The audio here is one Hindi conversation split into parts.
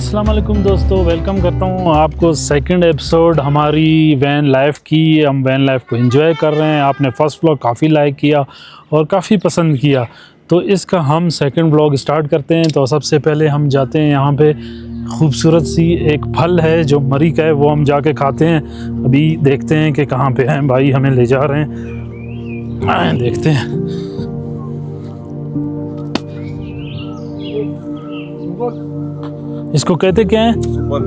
अस्सलाम वालेकुम दोस्तों, वेलकम करता हूँ आपको सेकंड एपिसोड हमारी वैन लाइफ की। हम वैन लाइफ को एंजॉय कर रहे हैं। आपने फर्स्ट व्लॉग काफ़ी लाइक किया और काफ़ी पसंद किया, तो इसका हम सेकंड व्लॉग स्टार्ट करते हैं। तो सबसे पहले हम जाते हैं, यहाँ पे खूबसूरत सी एक फल है जो मरी का है, वो हम जाके खाते हैं। अभी देखते हैं कि कहाँ पे हैं भाई, हमें ले जा रहे हैं, देखते हैं। इसको कहते क्या है?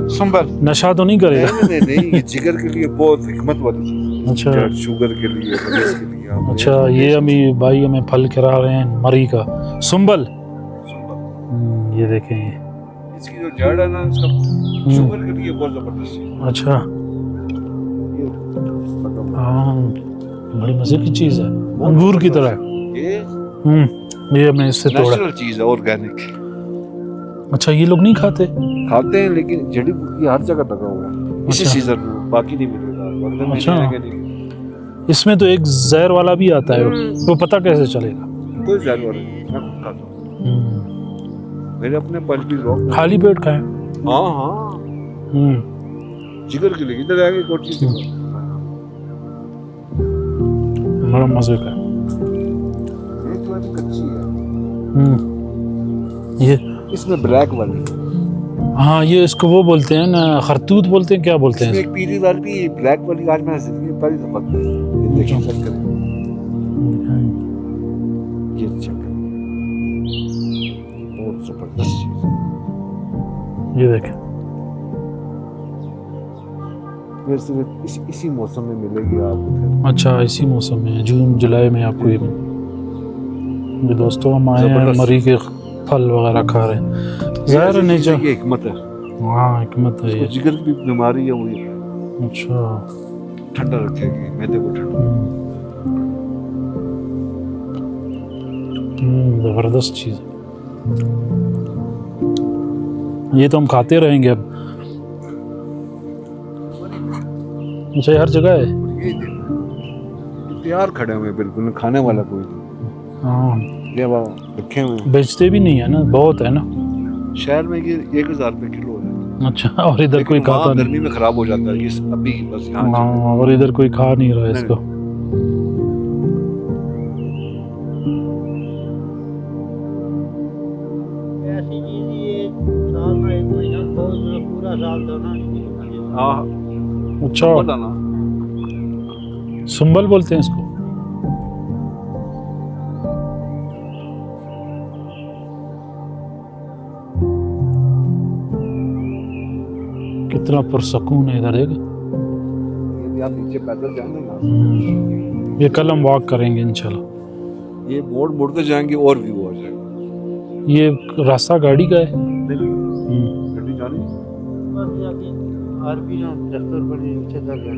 संबल। नशा तो नहीं करेगा? नहीं, ये जिगर के लिए बहुत हिकमत वाली चीज। अच्छा, शुगर के लिए, मरीज के लिए। अच्छा, ये अभी भाई हमें फल खिला रहे हैं मरी का, सुंबल। ये देखें, ये इसकी जो जड़ है ना, इसका शुगर के लिए बहुत जबरदस्त है। अच्छा, हाँ, बड़ी मजे की चीज है, अंगूर की तरह। ये हमें इससे तोड़ा। नेचुरल चीज है, ऑर्गेनिक। अच्छा, ये लोग नहीं खाते? खाते हैं, लेकिन जड़ी बूटी हर जगह लगा हुआ है। इसी अच्छा। सीजन में, बाकी नहीं मिलेगा। अच्छा। नहीं। इसमें तो एक जहर वाला भी आता है, वो पता कैसे चलेगा? कोई जहर वाला नहीं, मैं खुद खाता हूँ। मेरे अपने पंच भी रोक। खाली पेट खाएं? हाँ। जिगर के लिए इधर आगे कोठी से बड़ा मजे का। ये तो अभी कच्ची है। ये इसमें ब्लैक वाली। हाँ, ये इसको वो बोलते हैं ना, खरतूत बोलते हैं, क्या बोलते हैं? एक पीली वाली, ब्लैक वाली आज मैं जिंदगी में पहली दफा खाई। देखिए चेक करें, ये चेक करें, बहुत जबरदस्त चीज है। ये देखें, फिर सिर्फ इसी मौसम में मिलेगी आपको। अच्छा, इसी मौसम में जून जुलाई में आपको ये दोस्तों हम आए हैं मरी के फल वगैरह खा रहे हैं। ज़ाहिर नेचर, ये हिकमत है। हाँ, हिकमत है ये। जिगर की बीमारी है वो ये। अच्छा, ठंडा रखेगी मैदे को, ठंडा। ज़बरदस्त चीज़ है ये, तो हम खाते रहेंगे अब। अच्छा, हर जगह है ये तैयार खड़े हुए, बिल्कुल खाने वाला कोई नहीं। हाँ, ये रखे हुए, बेचते भी नहीं है ना, बहुत है ना शहर में। ये 1000 रुपए किलो है। अच्छा, और इधर कोई खाता नहीं? गर्मी में खराब हो जाता है ये अभी, बस यहाँ। हाँ, और इधर कोई खा नहीं रहा है इसको। ऐसी चीज ये साल में एक महीना पूरा साल तो ना। अच्छा, सुंबल बोलते हैं इसको। कितना पुरसकून है इधर, देख। ये आप नीचे पैदल जाएंगे ना, ये कल हम वॉक करेंगे इंशाल्लाह। ये मोड़ मुड़ते जाएंगे और व्यू हो जाएगा। ये रास्ता गाड़ी का है? गड्डी जानी बस जाके आरबी ना दफ्तर पर नीचे तक है।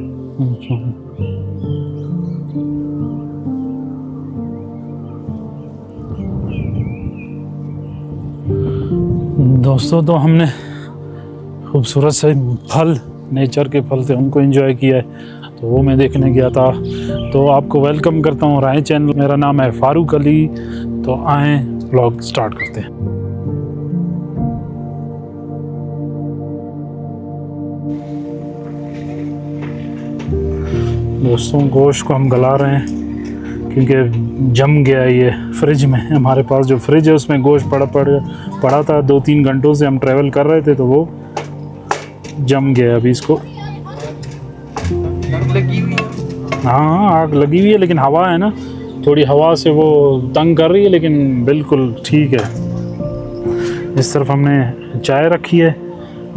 दोस्तों, तो हमने खूबसूरत से फल, नेचर के फल थे, उनको एंजॉय किया है, तो वो मैं देखने गया था। तो आपको वेलकम करता हूँ राय चैनल। मेरा नाम है फारूक अली। तो आए व्लॉग स्टार्ट करते हैं। दोस्तों, गोश्त को हम गला रहे हैं क्योंकि जम गया है ये फ्रिज में। हमारे पास जो फ्रिज है उसमें गोश्त पड़ा था। 2-3 घंटों से हम ट्रैवल कर रहे थे, तो वो जम गया। अभी इसको लगी हुई है। हाँ, आग लगी हुई है, लेकिन हवा है ना, थोड़ी हवा से वो तंग कर रही है, लेकिन बिल्कुल ठीक है। इस तरफ हमने चाय रखी है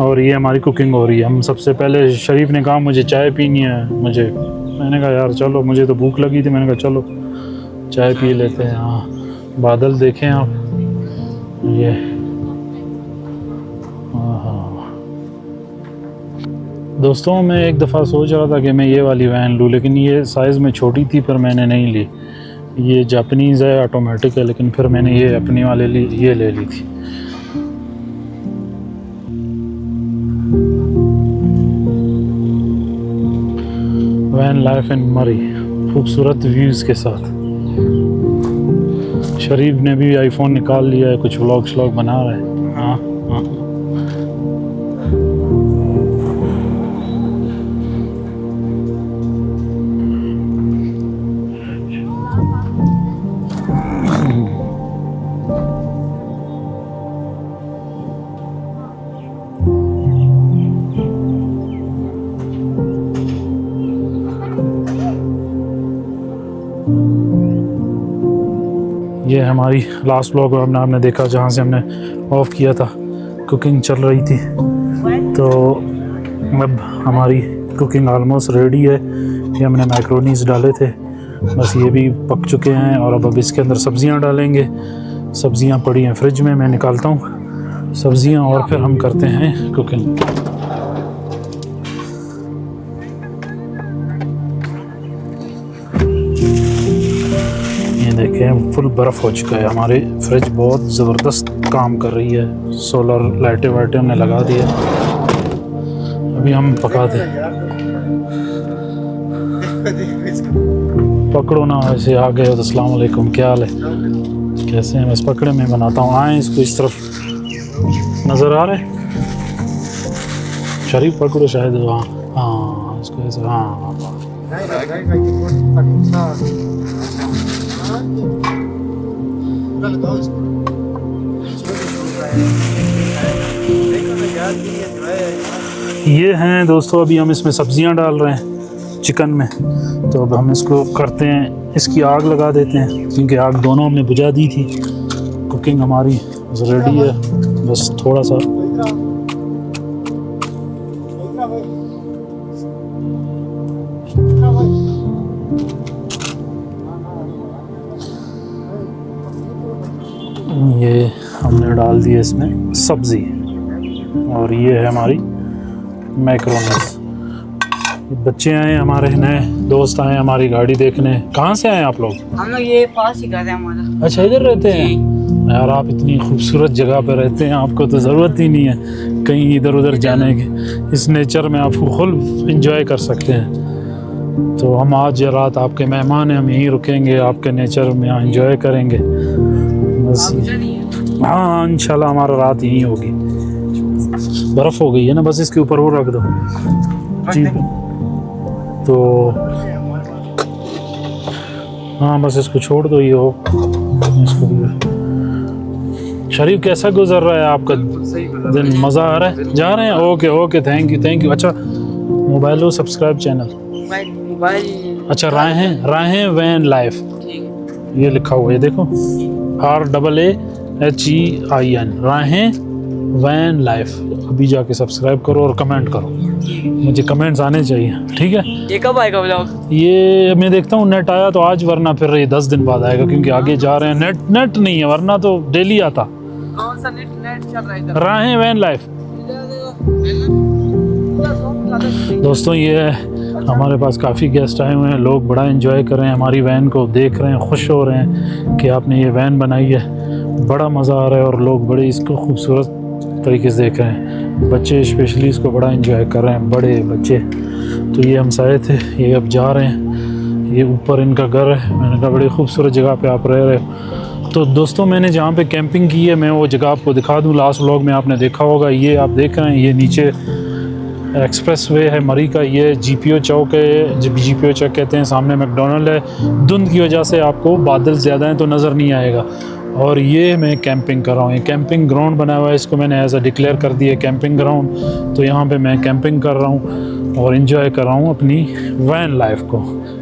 और ये हमारी कुकिंग हो रही है। हम सबसे पहले, शरीफ ने कहा मुझे चाय पीनी है, मैंने कहा यार चलो, मुझे तो भूख लगी थी, मैंने कहा चलो चाय पी लेते हैं। हाँ, बादल देखें आप, ये दोस्तों, मैं एक दफ़ा सोच रहा था कि मैं ये वाली वैन लूँ, लेकिन ये साइज़ में छोटी थी, पर मैंने नहीं ली। ये जापानीज़ है, ऑटोमेटिक है, लेकिन फिर मैंने ये अपनी वाले ये ले ली थी। वैन लाइफ इन मरी, खूबसूरत व्यूज़ के साथ। शरीफ ने भी आईफोन निकाल लिया है, कुछ व्लॉग बना रहा है। हाँ हाँ, ये हमारी लास्ट व्लॉग में आपने देखा जहाँ से हमने ऑफ किया था, कुकिंग चल रही थी। तो अब हमारी कुकिंग ऑलमोस्ट रेडी है। ये हमने मैक्रोनीस डाले थे, बस ये भी पक चुके हैं। और अब इसके अंदर सब्जियां डालेंगे। सब्जियां पड़ी हैं फ्रिज में, मैं निकालता हूँ सब्जियां और फिर हम करते हैं कुकिंग। देखें फुल बर्फ़ हो चुका है। हमारे फ्रिज बहुत ज़बरदस्त काम कर रही है। सोलर लाइटें वाइटें हमने लगा दी है। अभी हम पकाते हैं। पकड़ो ना, ऐसे आ गए हो तो अस्सलाम वालेकुम, क्या हाल है, कैसे हैं? बस पकड़े मैं बनाता हूँ। आए इसको इस तरफ, नज़र आ रहे हैं? शरीफ पकड़ो शायद। हाँ हाँ, इसको ऐसे, हाँ ये हैं दोस्तों। अभी हम इसमें सब्जियां डाल रहे हैं चिकन में। तो अब हम इसको करते हैं, इसकी आग लगा देते हैं, क्योंकि आग दोनों हमने बुझा दी थी। कुकिंग हमारी रेडी है, बस थोड़ा सा ये हमने डाल दिया इसमें सब्ज़ी। और ये है हमारी मैक्रोनीस। बच्चे आए हमारे, नए दोस्त आए हमारी गाड़ी देखने। कहाँ से आए आप लोग? हम लोग ये पास ही घर है हमारा। अच्छा, इधर रहते हैं यार। आप इतनी खूबसूरत जगह पे रहते हैं, आपको तो ज़रूरत ही नहीं है कहीं इधर उधर जाने की। इस नेचर में आप फुल इंजॉय कर सकते हैं। तो हम आज रात आपके मेहमान हैं, हम यहीं रुकेंगे, आपके नेचर में यहाँ इंजॉय करेंगे बस। हाँ इंशाल्लाह हमारा रात यहीं होगी। बर्फ़ हो गई है ना, बस इसके ऊपर वो रख दो जी। तो हाँ बस इसको छोड़ दो, ये हो इसको भी। शरीफ कैसा गुजर रहा है आपका दिन? मज़ा आ रहा है? जा रहे हैं? Okay okay, thank you. अच्छा, मोबाइल हो सब्सक्राइब चैनल? अच्छा, राहें वैन लाइफ, ये लिखा हुआ है देखो, RAAHEIN, राहें वैन लाइफ। अभी जाके सब्सक्राइब करो और कमेंट करो, मुझे कमेंट्स आने चाहिए, ठीक है? ये कब आएगा व्लॉग? ये मैं देखता हूँ, नेट आया तो आज, वरना फिर ये 10 दिन बाद आएगा, क्योंकि आगे जा रहे हैं। नेट नहीं है, वरना तो डेली आता। कौन सा नेट चल रहा है इधर? राहें वैन लाइफ। दोस्तों ये हमारे पास काफ़ी गेस्ट आए हुए हैं, लोग बड़ा एंजॉय कर रहे हैं, हमारी वैन को देख रहे हैं, खुश हो रहे हैं कि आपने ये वैन बनाई है। बड़ा मज़ा आ रहा है और लोग बड़े इसको खूबसूरत तरीके से देख रहे हैं। बच्चे स्पेशली इसको बड़ा एंजॉय कर रहे हैं, बड़े बच्चे। तो ये हमसाए थे, ये अब जा रहे हैं। ये ऊपर इनका घर है। मैंने कहा बड़ी खूबसूरत जगह पे आप रह रहे हो। तो दोस्तों मैंने जहाँ पे कैंपिंग की है, मैं वो जगह आपको दिखा दूँ। लास्ट व्लॉग में आपने देखा होगा। ये आप देख रहे हैं, ये नीचे एक्सप्रेस वे है मरी का। ये GPO चौक है, GPO चौक कहते हैं। सामने मैकडोनल्ड है। धुंध की वजह से आपको बादल ज़्यादा हैं तो नज़र नहीं आएगा। और ये मैं कैंपिंग कर रहा हूँ। ये कैंपिंग ग्राउंड बना हुआ है, इसको मैंने ऐसा डिक्लेयर कर दिया कैंपिंग ग्राउंड। तो यहाँ पे मैं कैंपिंग कर रहा हूँ और इन्जॉय कर रहा हूँ अपनी वैन लाइफ को।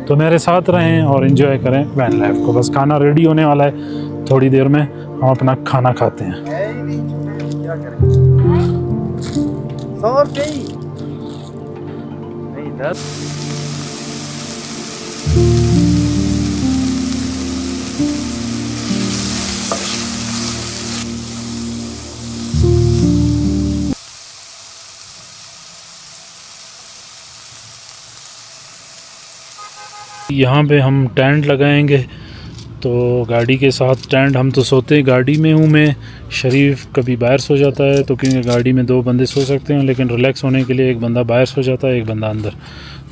तो मेरे साथ रहें और इन्जॉय करें वैन लाइफ को। बस खाना रेडी होने वाला है, थोड़ी देर में हम अपना खाना खाते हैं। यहाँ पे हम टेंट लगाएंगे। तो गाड़ी के साथ टेंट, हम तो सोते गाड़ी में हूँ मैं। शरीफ कभी बाहर सो जाता है, तो क्योंकि गाड़ी में 2 बंदे सो सकते हैं, लेकिन रिलैक्स होने के लिए एक बंदा बाहर सो जाता है, एक बंदा अंदर।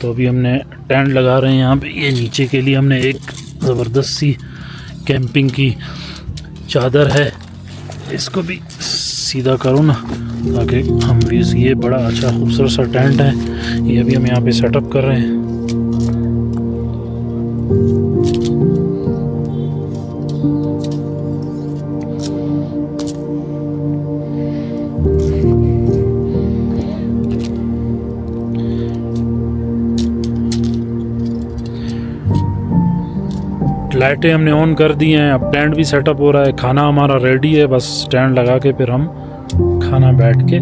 तो अभी हमने टेंट लगा रहे हैं यहाँ पे। ये नीचे के लिए हमने एक ज़बरदस्त सी कैंपिंग की चादर है, इसको भी सीधा करो ना ताकि हम भी। ये बड़ा अच्छा खूबसूरत सा टेंट है, ये अभी हम यहाँ पे सेटअप कर रहे हैं। लाइटें हमने ऑन कर दी हैं, अब टेंट भी सेटअप हो रहा है, खाना हमारा रेडी है, बस स्टैंड लगा के फिर हम खाना बैठ के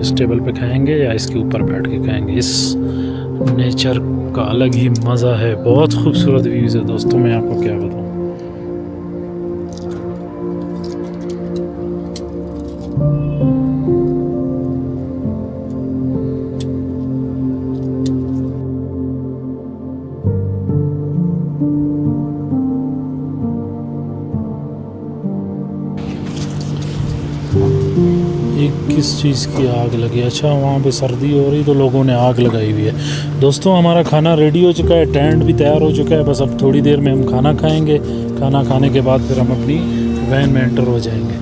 इस टेबल पे खाएंगे या इसके ऊपर बैठ के खाएंगे। इस नेचर का अलग ही मज़ा है, बहुत खूबसूरत व्यूज़ है दोस्तों, मैं आपको क्या बताऊँ। किस चीज़ की आग लगी? अच्छा, वहाँ पे सर्दी हो रही तो लोगों ने आग लगाई हुई है। दोस्तों हमारा खाना रेडी हो चुका है, टेंट भी तैयार हो चुका है, बस अब थोड़ी देर में हम खाना खाएंगे। खाना खाने के बाद फिर हम अपनी वैन में एंटर हो जाएंगे।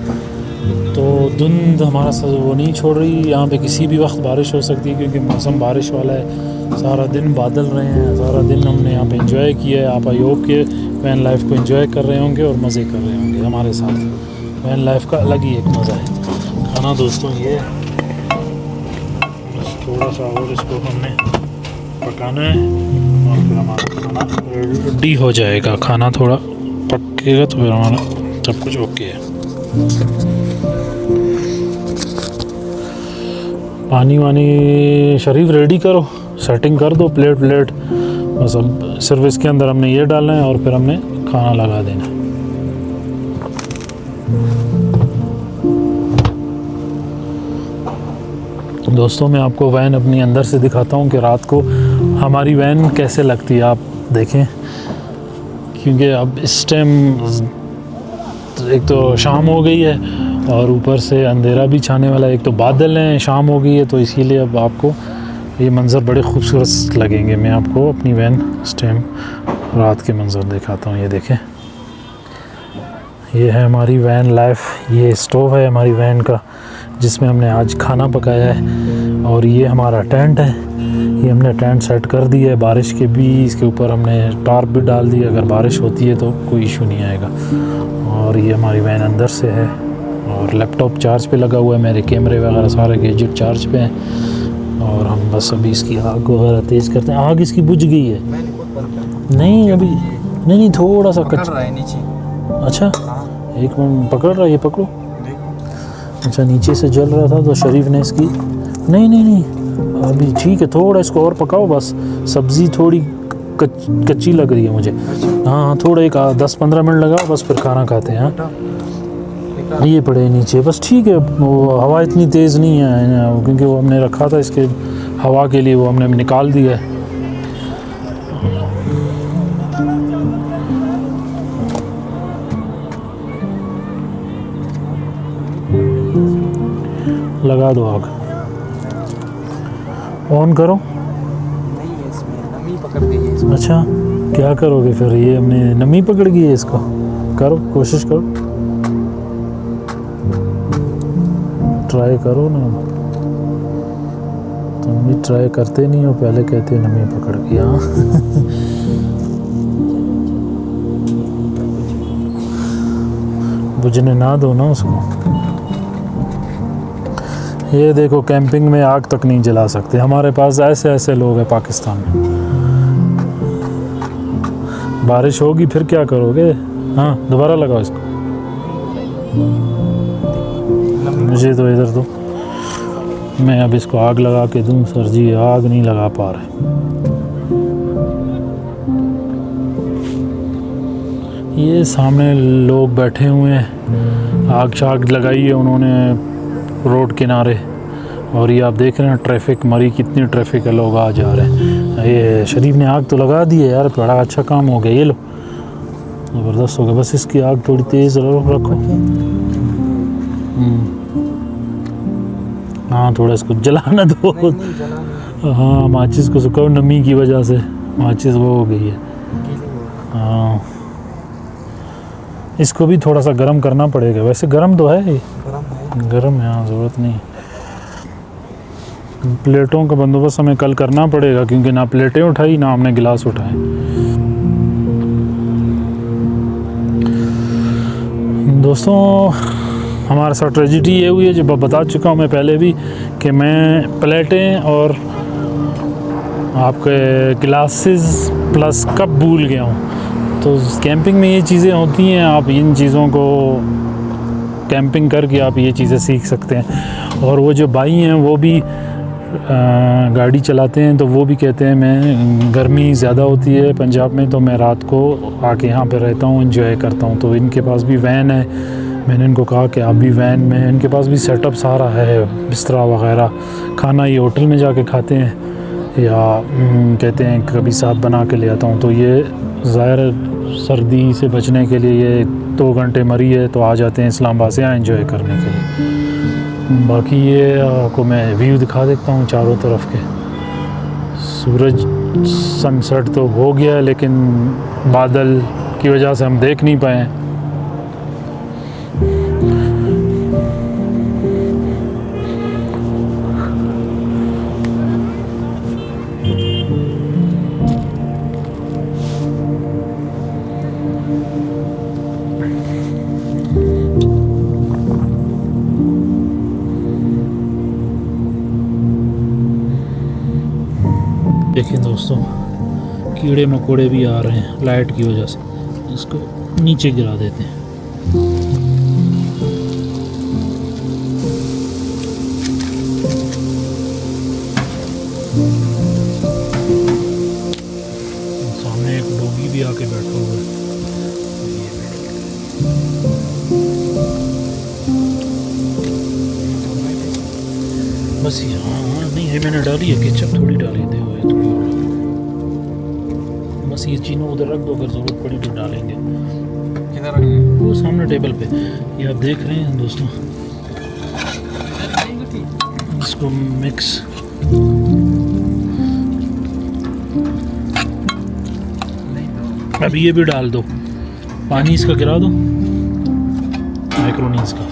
तो धुंध हमारा वो नहीं छोड़ रही, यहाँ पे किसी भी वक्त बारिश हो सकती है क्योंकि मौसम बारिश वाला है। सारा दिन बादल रहे हैं, सारा दिन हमने यहाँ पे एंजॉय किया है। आप आई होप के वैन लाइफ को एंजॉय कर रहे होंगे और मज़े कर रहे होंगे हमारे साथ। वैन लाइफ का अलग ही एक मज़ा है। खाना दोस्तों ये बस थोड़ा सा और इसको हमने पकाना है और फिर हमारा खाना रेडी हो जाएगा। खाना थोड़ा पकेगा तो फिर हमारा सब कुछ ओके है। पानी वानी शरीफ रेडी करो, सेटिंग कर दो, प्लेट बस। अब सिर्फ इसके अंदर हमने ये डालना है और फिर हमने खाना लगा देना है। दोस्तों मैं आपको वैन अपनी अंदर से दिखाता हूँ कि रात को हमारी वैन कैसे लगती है, आप देखें। क्योंकि अब इस टाइम एक तो शाम हो गई है और ऊपर से अंधेरा भी छाने वाला है, एक तो बादल हैं, शाम हो गई है, तो इसीलिए अब आपको ये मंज़र बड़े खूबसूरत लगेंगे। मैं आपको अपनी वैन इस टाइम रात के मंज़र दिखाता हूँ। ये देखें, ये है हमारी वैन लाइफ। ये स्टोव है हमारी वैन का जिसमें हमने आज खाना पकाया है, और ये हमारा टेंट है। ये हमने टेंट सेट कर दिया है, बारिश के भी इसके ऊपर हमने टार्प भी डाल दी, अगर बारिश होती है तो कोई इशू नहीं आएगा। और ये हमारी वैन अंदर से है और लैपटॉप चार्ज पे लगा हुआ है, मेरे कैमरे वगैरह सारे गैजेट चार्ज पे हैं। और हम बस अभी इसकी आग वगैरह तेज़ करते हैं। आग इसकी बुझ गई है? नहीं अभी नहीं, थोड़ा सा कच्चा है नीचे। अच्छा, एक मिनट, पकड़ रहा है, ये पकड़ो। अच्छा, नीचे से जल रहा था तो शरीफ ने इसकी नहीं अभी ठीक है, थोड़ा इसको और पकाओ बस। सब्ज़ी थोड़ी कच्ची लग रही है मुझे। हाँ, थोड़ा एक 10-15 मिनट लगाओ बस, फिर खाना खाते हैं। हाँ, ये पड़े नीचे बस, ठीक है। वो हवा इतनी तेज़ नहीं है क्योंकि वो हमने रखा था इसके हवा के लिए, वो हमने निकाल दिया है। लगा दो आग, ऑन करो। नहीं है इसमें, नमी पकड़ गई है इसमें। अच्छा, क्या करोगे फिर? ये हमने नमी पकड़ गई है, इसको करो, कोशिश करो, ट्राई करो ना। तुम भी ट्राई करते नहीं हो, पहले कहते नमी पकड़ गई। हाँ बुझने ना दो ना उसको। ये देखो, कैंपिंग में आग तक नहीं जला सकते। हमारे पास ऐसे लोग हैं पाकिस्तान में। बारिश होगी फिर क्या करोगे? हाँ, दोबारा लगाओ इसको। मुझे तो इधर दो, मैं अब इसको आग लगा के दूं। सर जी आग नहीं लगा पा रहे। ये सामने लोग बैठे हुए हैं, आग शाग लगाई है उन्होंने रोड किनारे, और ये आप देख रहे हैं ट्रैफिक, मरी कितनी ट्रैफिक है, लोग आ जा रहे हैं। ये शरीफ ने आग तो लगा दी है यार, बड़ा अच्छा काम हो गया। ये लो, ज़बरदस्त हो गया। बस इसकी आग थोड़ी तेज़ रखो। हाँ, थोड़ा इसको जलाना दो। हाँ, माचिस को सुखाओ, नमी की वजह से माचिस वो हो गई है। हाँ, इसको भी थोड़ा सा गर्म करना पड़ेगा। वैसे गर्म तो है, गर्म है। हाँ, ज़रूरत नहीं। प्लेटों का बंदोबस्त हमें कल करना पड़ेगा क्योंकि ना प्लेटें उठाई ना हमने गिलास उठाए। दोस्तों हमारे साथ ट्रेजिडी ये हुई है, जो बता चुका हूँ मैं पहले भी, कि मैं प्लेटें और आपके गिलासेस प्लस कप भूल गया हूँ। तो कैंपिंग में ये चीज़ें होती हैं, आप इन चीज़ों को कैंपिंग करके आप ये चीज़ें सीख सकते हैं। और वो जो भाई हैं वो भी गाड़ी चलाते हैं, तो वो भी कहते हैं मैं गर्मी ज़्यादा होती है पंजाब में, तो मैं रात को आके यहाँ पे रहता हूँ, एंजॉय करता हूँ। तो इनके पास भी वैन है, मैंने इनको कहा कि आप भी वैन में, इनके पास भी सेटअप सारा है, बिस्तरा वगैरह। खाना ये होटल में जाके खाते हैं या कहते हैं कभी साथ बना के ले आता हूँ। तो ये ज़ाहिर सर्दी से बचने के लिए ये 2 घंटे मरी है तो आ जाते हैं इस्लामाबाद से यहाँ एंजॉय करने के लिए। बाकी ये आपको मैं व्यू दिखा देता हूँ चारों तरफ के। सूरज सनसेट तो हो गया है लेकिन बादल की वजह से हम देख नहीं पाए। देखें दोस्तों, कीड़े मकोड़े भी आ रहे हैं लाइट की वजह से, इसको नीचे गिरा देते हैं। सामने एक डॉगी भी आके बैठा हुआ है। बस यहाँ नहीं है, मैंने डाली है, केचप थोड़ी डाली दे हुए थोड़ी और। बस ये चीज़ों उधर रख दो, अगर ज़रूरत पड़ी तो डालेंगे। किधर रखेंगे? वो सामने टेबल पे, ये आप देख रहे हैं दोस्तों। इसको मिक्स अभी ये भी डाल दो, पानी इसका गिरा दो, मैक्रोनीस का,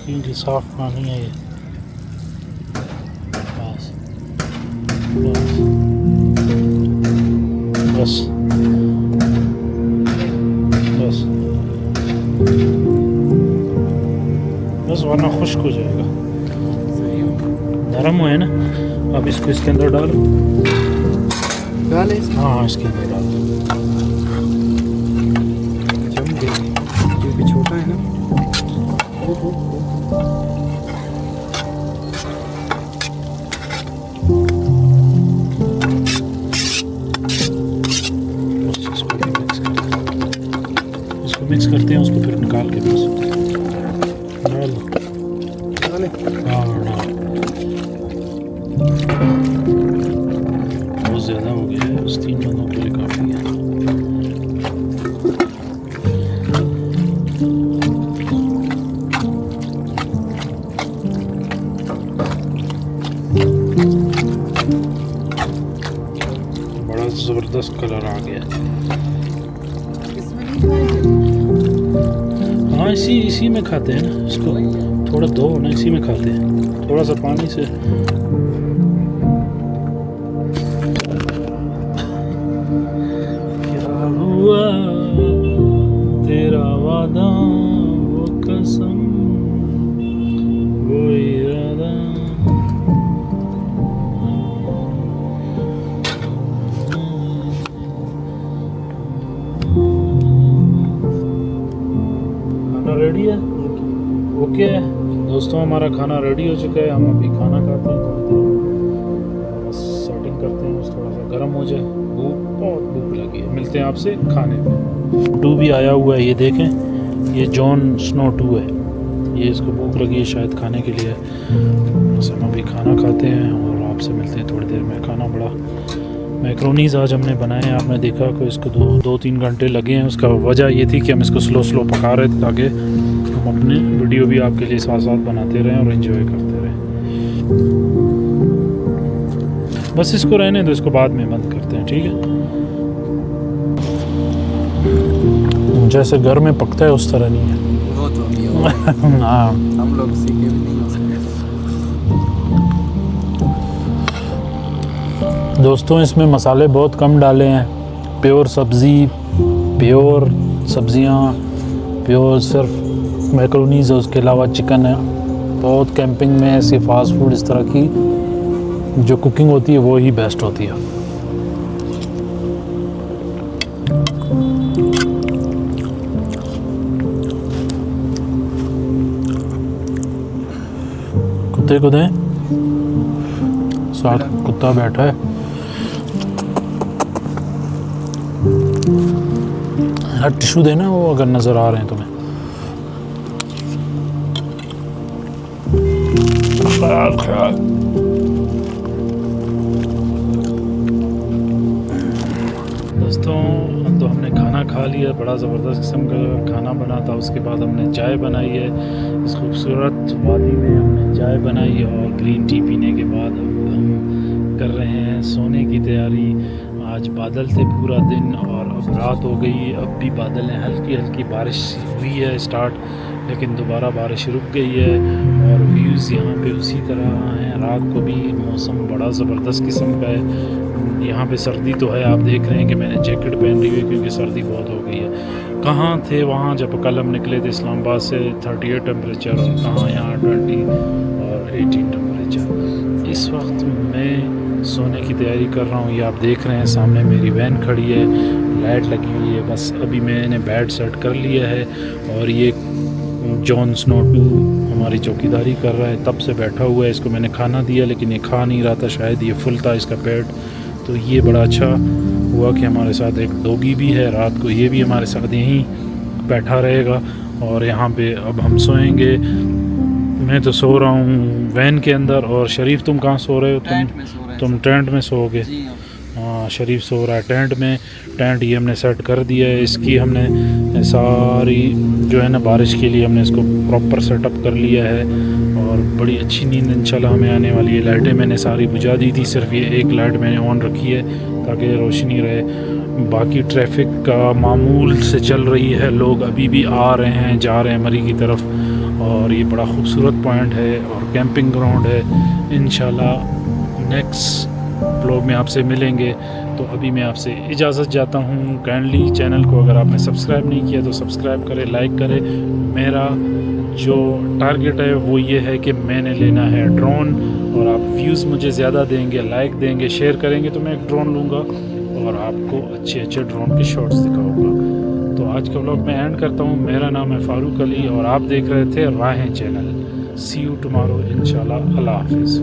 क्योंकि साफ पानी है ये। बस बस बस बस, वरना खुश्क हो जाएगा। नरम है ना, अब इसको इसके अंदर डालो। डाले हाँ, इसके अंदर डाल दो। जम गई, क्योंकि छोटा है ना। इसको मिक्स करते हैं, उसको फिर निकाल के बस डाल दो। डाले हाँ डाल, बहुत ज़्यादा हो गया है, उस 3 बंदों के लिए काफ़ी है। बड़ा ज़बरदस्त कलर आ गया। इसमें नहीं खाएंगे? हाँ, इसी में खाते हैं ना, इसको थोड़ा धो ना, इसी में खाते हैं, थोड़ा सा पानी से। क्या हुआ तेरा वादा, वो कसम, वो इरादा। खाना रेडी है? ओके दोस्तों, हमारा खाना रेडी हो चुका है। हम अभी खाना खाते हैं, थोड़ी देर बस सेटिंग करते हैं, बस थोड़ा सा गर्म हो जाए। बहुत भूख लगी है। मिलते हैं आपसे खाने में। 2 भी आया हुआ है, ये देखें, ये जॉन स्नो 2 है। ये इसको भूख लगी है शायद, खाने के लिए। बस हम अभी खाना खाते हैं और आपसे मिलते हैं थोड़ी देर में। खाना बड़ा मैक्रोनीज़ आज हमने बनाए हैं। आपने देखा कि इसको 2-3 घंटे लगे हैं। उसका वजह ये थी कि हम इसको स्लो पका रहे थे ताकि हम अपने वीडियो भी आपके लिए साथ साथ बनाते रहें और एंजॉय करते रहें। बस इसको रहने दो, इसको बाद में बंद करते हैं, ठीक है। जैसे घर में पकता है उस तरह नहीं है। वो तो अभी होगा। हाँ, हम लोग सीखे भी नहीं हो सकते। दोस्तों इसमें मसाले बहुत कम डाले हैं। प्योर सब्ज़ी, प्योर सब्ज़ियाँ, प्योर सिर्फ मैक्रोनीज़ है, उसके अलावा चिकन है। बहुत कैंपिंग में ऐसी फ़ास्ट फूड इस तरह की जो कुकिंग होती है वो ही बेस्ट होती है। कुत्ते को दें, साथ कुत्ता बैठा है। हाँ टिशू देना वो अगर नज़र आ रहे हैं तुम्हें। ख्याल दोस्तों, तो हमने खाना खा लिया, बड़ा ज़बरदस्त किस्म का खाना बना था। उसके बाद हमने चाय बनाई है, इस खूबसूरत वादी में हमने चाय बनाई और ग्रीन टी पीने के बाद अब हम कर रहे हैं सोने की तैयारी। आज बादल थे पूरा दिन और अब रात हो गई। अब भी बादल हैं, हल्की हल्की बारिश हुई है स्टार्ट, लेकिन दोबारा बारिश रुक गई है और व्यूज़ यहाँ पे उसी तरह हैं। रात को भी मौसम बड़ा ज़बरदस्त किस्म का है। यहाँ पे सर्दी तो है, आप देख रहे हैं कि मैंने जैकेट पहन ली हुई है क्योंकि सर्दी बहुत हो गई है। कहाँ थे वहाँ जब कल हम निकले थे इस्लामाबाद से 38 टेम्परेचर, और कहाँ यहाँ 20 और 18 टेम्परेचर। इस वक्त मैं सोने की तैयारी कर रहा हूँ। ये आप देख रहे हैं सामने मेरी वैन खड़ी है, लाइट लगी हुई है। बस अभी मैंने बेड सेट कर लिया है और ये जॉन स्नो 2 हमारी चौकीदारी कर रहा है, तब से बैठा हुआ है। इसको मैंने खाना दिया लेकिन ये खा नहीं रहा था, शायद ये फुल था इसका पेट। तो ये बड़ा अच्छा हुआ कि हमारे साथ एक डॉगी भी है, रात को ये भी हमारे साथ यहीं बैठा रहेगा। और यहाँ पे अब हम सोएंगे। मैं तो सो रहा हूँ वैन के अंदर, और शरीफ तुम कहाँ सो रहे हो? तुम टेंट में सोओगे? हाँ, शरीफ सो रहा है टेंट में। टेंट ये हमने सेट कर दिया है, इसकी हमने सारी जो है ना बारिश के लिए हमने इसको प्रॉपर सेटअप कर लिया है और बड़ी अच्छी नींद इंशाल्लाह हमें आने वाली है। लाइटें मैंने सारी बुझा दी थी, सिर्फ ये एक लाइट मैंने ऑन रखी है ताकि रोशनी रहे। बाकी ट्रैफिक का मामूल से चल रही है, लोग अभी भी आ रहे हैं जा रहे हैं मरी की तरफ, और ये बड़ा खूबसूरत पॉइंट है और कैंपिंग ग्राउंड है। इंशाल्लाह नेक्स्ट ब्लॉग में आपसे मिलेंगे। तो अभी मैं आपसे इजाज़त चाहता हूँ। काइंडली चैनल को अगर आपने सब्सक्राइब नहीं किया तो सब्सक्राइब करें, लाइक करें। मेरा जो टारगेट है वो ये है कि मैंने लेना है ड्रोन, और आप व्यूज़ मुझे ज़्यादा देंगे, लाइक देंगे, शेयर करेंगे तो मैं एक ड्रोन लूँगा और आपको अच्छे अच्छे ड्रोन के शॉट्स दिखाऊँगा। तो आज का व्लॉग मैं एंड करता हूँ। मेरा नाम है फ़ारूक अली और आप देख रहे थे राहें चैनल। सी यू टुमारो इंशाल्लाह। अल्लाह हाफिज़।